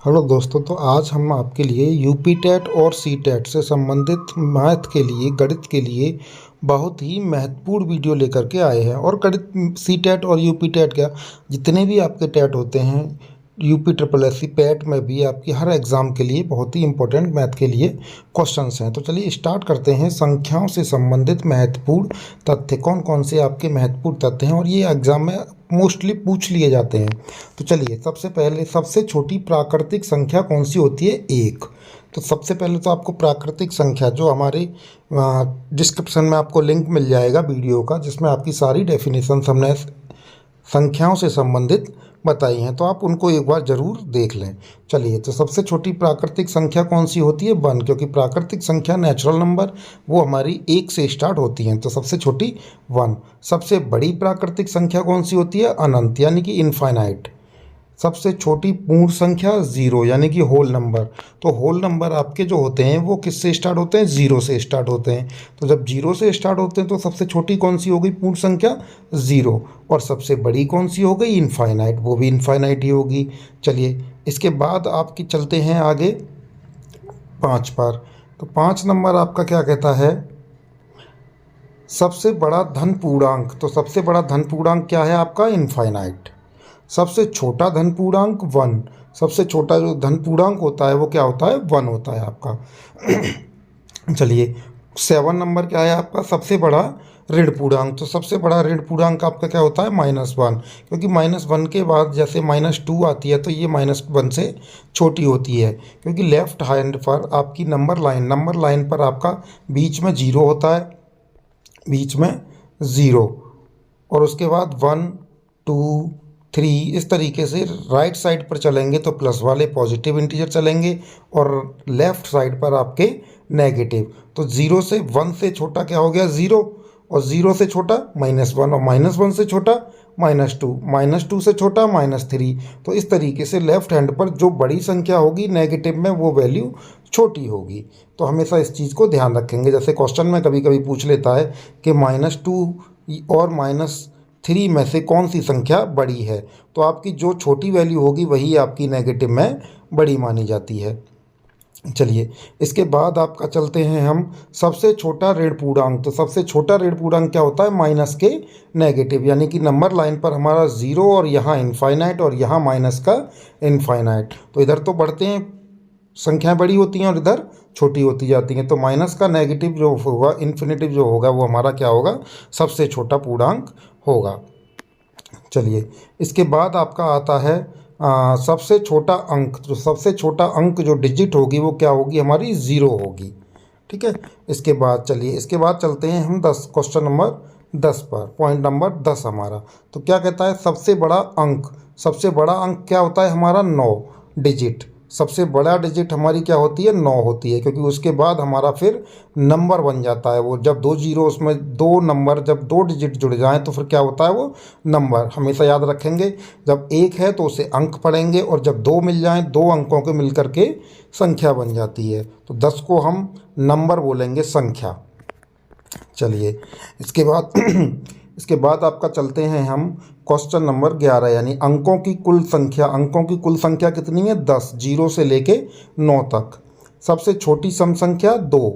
Hello दोस्तों, तो आज हम आपके लिए यूपी टेट और सी टेट से संबंधित मैथ के लिए, गणित के लिए बहुत ही महत्वपूर्ण वीडियो लेकर के आए हैं। और गणित, सी टेट और यूपी टेट क्या, जितने भी आपके टेट होते हैं, UP triple S C PET में भी आपकी हर एग्ज़ाम के लिए बहुत ही इंपॉर्टेंट मैथ के लिए क्वेश्चंस हैं। तो चलिए स्टार्ट करते हैं। संख्याओं से संबंधित महत्वपूर्ण तथ्य, कौन कौन से आपके महत्वपूर्ण तथ्य हैं और ये एग्ज़ाम में मोस्टली पूछ लिए जाते हैं। तो चलिए, सबसे पहले सबसे छोटी प्राकृतिक संख्या कौन सी होती है? एक। तो सबसे पहले तो आपको प्राकृतिक संख्या, जो हमारे डिस्क्रिप्शन में आपको लिंक मिल जाएगा वीडियो का, जिसमें आपकी सारी डेफिनेशन हमने संख्याओं से संबंधित बताई हैं, तो आप उनको एक बार ज़रूर देख लें। चलिए, तो सबसे छोटी प्राकृतिक संख्या कौन सी होती है? 1, क्योंकि प्राकृतिक संख्या नेचुरल नंबर वो हमारी 1 से स्टार्ट होती हैं, तो सबसे छोटी 1। सबसे बड़ी प्राकृतिक संख्या कौन सी होती है? अनंत, यानी कि इनफाइनाइट। सबसे छोटी पूर्ण संख्या 0, यानी कि होल नंबर। तो होल नंबर आपके जो होते हैं वो किससे स्टार्ट होते हैं? 0 से स्टार्ट होते हैं। तो जब 0 से स्टार्ट होते हैं तो सबसे छोटी कौन सी हो गई? पूर्ण संख्या 0। और सबसे बड़ी कौन सी हो गई? इनफाइनाइट, वो भी इनफाइनाइट ही होगी। चलिए, इसके बाद आपकी चलते हैं आगे 5 पर। तो 5 नंबर आपका क्या कहता है? सबसे बड़ा धन पूर्णांक। तो सबसे बड़ा धन पूर्णांक क्या है आपका? इनफाइनाइट। सबसे छोटा धन पूर्णांक 1। सबसे छोटा जो धन पूर्णांक होता है वो क्या होता है? 1 होता है आपका। चलिए, 7 नंबर क्या है आपका? सबसे बड़ा ऋण पूर्णांक। तो सबसे बड़ा ऋण पूर्णांक आपका क्या होता है? -1, क्योंकि -1 के बाद जैसे -2 आती है तो ये -1 से छोटी होती है, क्योंकि लेफ्ट हैंड पर आपकी नंबर लाइन पर आपका बीच में 0 होता है, बीच में 0, और उसके बाद 1, 2, 3, इस तरीके से राइट साइड पर चलेंगे तो प्लस वाले पॉजिटिव इंटीजर चलेंगे और लेफ्ट साइड पर आपके नेगेटिव। तो 0 से 1 से छोटा क्या हो गया? 0, और 0 से छोटा -1, और -1 से छोटा -2, -2 से छोटा -3। तो इस तरीके से लेफ्ट हैंड पर जो बड़ी संख्या होगी नेगेटिव में, वो वैल्यू छोटी होगी। तो हमेशा इस चीज़ को ध्यान रखेंगे। जैसे क्वेश्चन में कभी कभी पूछ लेता है कि -2 और -3 में से कौन सी संख्या बड़ी है, तो आपकी जो छोटी वैल्यू होगी वही आपकी नेगेटिव में बड़ी मानी जाती है। चलिए, इसके बाद आपका चलते हैं हम सबसे छोटा ऋण पूर्णांक। तो सबसे छोटा ऋण पूर्णांक क्या होता है? माइनस के नेगेटिव, यानी कि नंबर लाइन पर हमारा 0 और यहाँ इनफाइनाइट और यहाँ माइनस का इनफाइनाइट। तो इधर तो बढ़ते हैं, संख्याएं बड़ी होती हैं और इधर छोटी होती जाती हैं। तो माइनस का नेगेटिव जो होगा, इन्फिनेटिव जो होगा, वो हमारा क्या होगा? सबसे छोटा पूर्णांक होगा। चलिए, इसके बाद आपका आता है सबसे छोटा अंक। जो सबसे छोटा अंक जो डिजिट होगी वो क्या होगी? हमारी 0 होगी। ठीक है। इसके बाद चलिए, इसके बाद चलते हैं हम क्वेश्चन नंबर 10 पर। पॉइंट नंबर 10 हमारा तो क्या कहता है? सबसे बड़ा अंक। सबसे बड़ा अंक क्या होता है हमारा? 9 डिजिट। सबसे बड़ा डिजिट हमारी क्या होती है? 9 होती है, क्योंकि उसके बाद हमारा फिर नंबर बन जाता है वो। जब 2 जीरो, उसमें 2 नंबर, जब 2 डिजिट जुड़ जाएं तो फिर क्या होता है? वो नंबर। हमेशा याद रखेंगे, जब 1 है तो उसे अंक पढ़ेंगे, और जब 2 मिल जाएं, 2 अंकों के मिल करके संख्या बन जाती है। तो 10 को हम नंबर बोलेंगे, संख्या। चलिए, इसके बाद इसके बाद आपका चलते हैं हम क्वेश्चन नंबर 11, यानी अंकों की कुल संख्या। अंकों की कुल संख्या कितनी है? 10, 0 से लेके 9 तक। सबसे छोटी सम संख्या 2।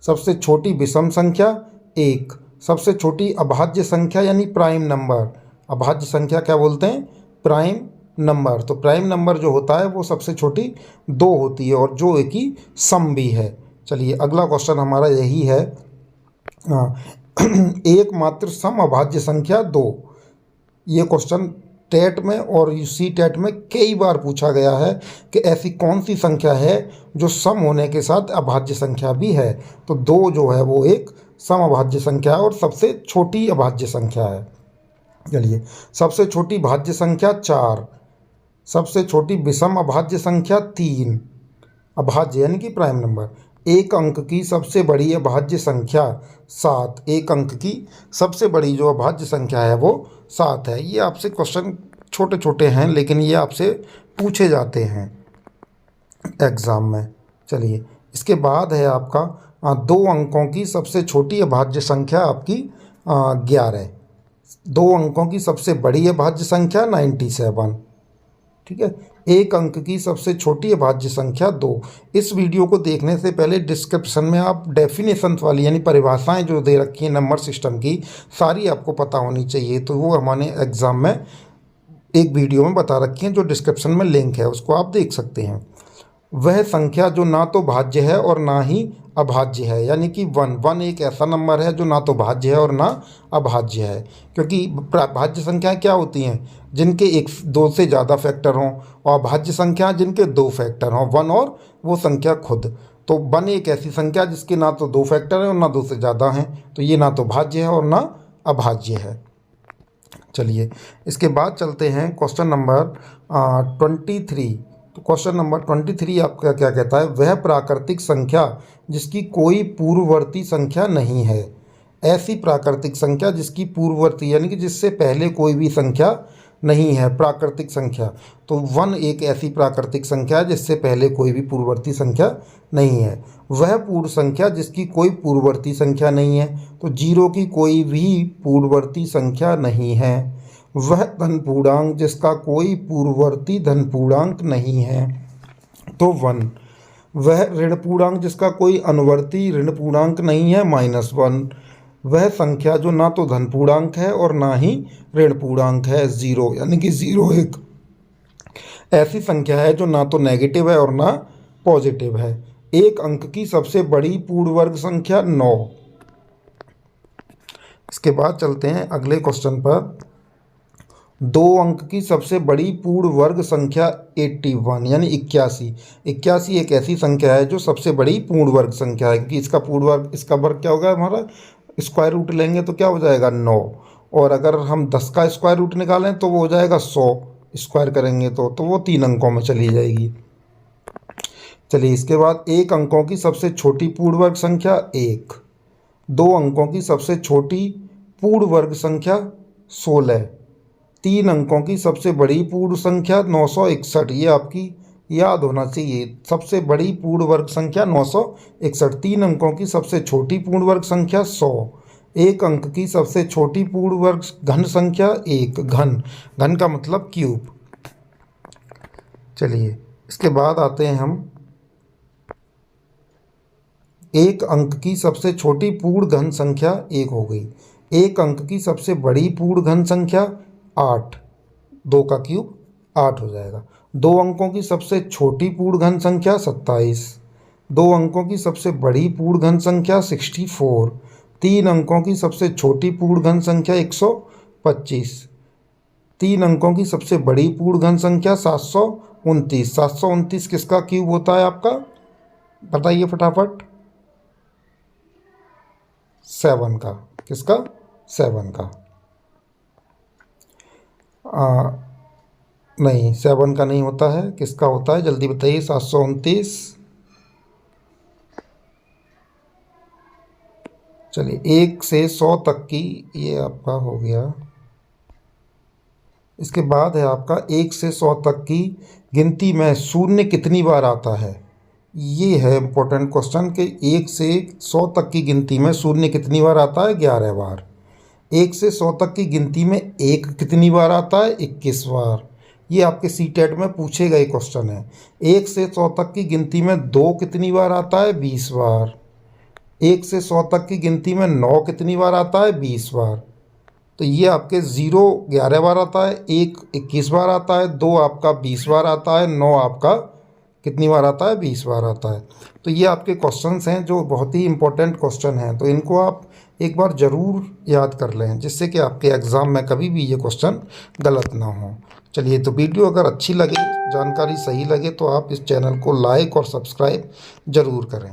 सबसे छोटी विषम संख्या 1। सबसे छोटी अभाज्य संख्या यानी प्राइम नंबर। अभाज्य संख्या क्या बोलते हैं? Prime number. तो प्राइम नंबर जो होता है वो सबसे छोटी 2 होती है, और जो एक ही सम भी है। चलिए, अगला क्वेश्चन हमारा यही है। एकमात्र सम अभाज्य संख्या 2। ये क्वेश्चन टेट में और यूसी टेट में कई बार पूछा गया है कि ऐसी कौन सी संख्या है जो सम होने के साथ अभाज्य संख्या भी है। तो 2 जो है वो एक सम अभाज्य संख्या है और सबसे छोटी अभाज्य संख्या है। चलिए, सबसे छोटी भाज्य संख्या 4। सबसे छोटी विषम अभाज्य संख्या 3। अभाज्य यानी कि प्राइम नंबर। एक अंक की सबसे बड़ी अभाज्य संख्या 7। एक अंक की सबसे बड़ी जो अभाज्य संख्या है वो 7 है। ये आपसे क्वेश्चन छोटे छोटे हैं, लेकिन ये आपसे पूछे जाते हैं एग्ज़ाम में। चलिए, इसके बाद है आपका 2 अंकों की सबसे छोटी अभाज्य संख्या आपकी 11। 2 अंकों की सबसे बड़ी अभाज्य संख्या 97। ठीक है। एक अंक की सबसे छोटी अभाज्य संख्या 2। इस वीडियो को देखने से पहले डिस्क्रिप्शन में आप डेफिनेशन वाली यानी परिभाषाएं जो दे रखी हैं नंबर सिस्टम की, सारी आपको पता होनी चाहिए। तो वो हमारे एग्ज़ाम में एक वीडियो में बता रखी हैं, जो डिस्क्रिप्शन में लिंक है, उसको आप देख सकते हैं। वह संख्या जो ना तो भाज्य है और ना ही अभाज्य है, यानी कि वन एक ऐसा नंबर है जो ना तो भाज्य है और ना अभाज्य है। क्योंकि भाज्य संख्याएं क्या होती हैं, जिनके एक दो से ज़्यादा फैक्टर हों, और अभाज्य संख्या जिनके दो फैक्टर हों, वन और वो संख्या खुद। तो वन एक ऐसी संख्या जिसके ना तो दो फैक्टर हैं और ना दो से ज़्यादा हैं, तो ये ना तो भाज्य है और ना अभाज्य है। चलिए इसके बाद चलते हैं क्वेश्चन नंबर 23। तो क्वेश्चन नंबर 23 आपका क्या कहता है, वह प्राकृतिक संख्या जिसकी कोई पूर्ववर्ती संख्या नहीं है। ऐसी प्राकृतिक संख्या जिसकी पूर्ववर्ती यानी कि जिससे पहले कोई भी संख्या नहीं है, प्राकृतिक संख्या। तो 1 एक ऐसी प्राकृतिक संख्या है जिससे पहले कोई भी पूर्ववर्ती संख्या नहीं है। वह पूर्ण संख्या जिसकी कोई पूर्ववर्ती संख्या नहीं है, तो 0 की कोई भी पूर्ववर्ती संख्या नहीं है। वह धन पूर्णांक जिसका कोई पूर्ववर्ती धन पूर्णांक नहीं है, तो 1। वह ऋण पूर्णांक जिसका कोई अनुवर्ती ऋण पूर्णांक नहीं है, -1। वह संख्या जो ना तो धन पूर्णांक है और ना ही ऋण पूर्णांक है, 0 यानी कि 0 एक ऐसी संख्या है जो ना तो नेगेटिव है और ना पॉजिटिव है। एक अंक की सबसे बड़ी पूर्ण वर्ग संख्या 9। इसके बाद चलते हैं अगले क्वेश्चन पर। 2 अंक की सबसे बड़ी पूर्ण वर्ग संख्या 81 यानी 81। 81 एक ऐसी संख्या है जो सबसे बड़ी पूर्ण वर्ग संख्या है, क्योंकि इसका पूर्ण वर्ग, इसका वर्ग क्या होगा हमारा, स्क्वायर रूट लेंगे तो क्या हो जाएगा 9। और अगर हम 10 का स्क्वायर रूट निकालें तो वो हो जाएगा 100, स्क्वायर करेंगे तो वो 3 अंकों में चली जाएगी। चलिए इसके बाद 1 अंकों की सबसे छोटी पूर्ण वर्ग संख्या 1। 2 अंकों की सबसे छोटी पूर्ण वर्ग संख्या 16। 3 अंकों की सबसे बड़ी पूर्ण संख्या 961। ये आपकी याद होना चाहिए, सबसे बड़ी पूर्ण वर्ग संख्या 961। 3 अंकों की सबसे छोटी पूर्ण वर्ग संख्या 100। 1 अंक की सबसे छोटी पूर्ण वर्ग घन संख्या 1। घन का मतलब क्यूब। चलिए इसके बाद आते हैं हम 1 अंक की सबसे छोटी पूर्ण घन संख्या 1 हो गई। 1 अंक की सबसे बड़ी पूर्ण घन संख्या 8। 2 का क्यूब 8 हो जाएगा। 2 अंकों की सबसे छोटी पूर्ण घन संख्या 27। 2 अंकों की सबसे बड़ी पूर्ण घन संख्या 64। 3 अंकों की सबसे छोटी पूर्ण घन संख्या 125। 3 अंकों की सबसे बड़ी पूर्ण घन संख्या 729। 729 किसका क्यूब होता है आपका, बताइए फटाफट। 7 का। किसका, 7 का। नहीं 7 का नहीं होता है, किसका होता है जल्दी बताइए। 729। चलिए 1 से 100 तक की ये आपका हो गया। इसके बाद है आपका 1 से 100 तक की गिनती में शून्य कितनी बार आता है। ये है इम्पोर्टेंट क्वेश्चन कि 1 से 100 तक की गिनती में शून्य कितनी बार आता है, 11 बार। 1 से 100 तक की गिनती में 1 कितनी बार आता है, 21 बार। ये आपके सीटेट में पूछे गए क्वेश्चन है। 1 से 100 तक की गिनती में 2 कितनी बार आता है, 20 बार। 1 से 100 तक की गिनती में 9 कितनी बार आता है, 20 बार। तो ये आपके 0 11 बार आता है, 1 21 बार आता है, 2 आपका 20 बार आता है, 9 आपका कितनी बार आता है, 20 बार आता है। तो ये आपके क्वेश्चंस हैं जो बहुत ही इंपॉर्टेंट क्वेश्चन हैं, तो इनको आप एक बार ज़रूर याद कर लें, जिससे कि आपके एग्ज़ाम में कभी भी ये क्वेश्चन गलत ना हो। चलिए तो वीडियो अगर अच्छी लगे, जानकारी सही लगे, तो आप इस चैनल को लाइक और सब्सक्राइब ज़रूर करें।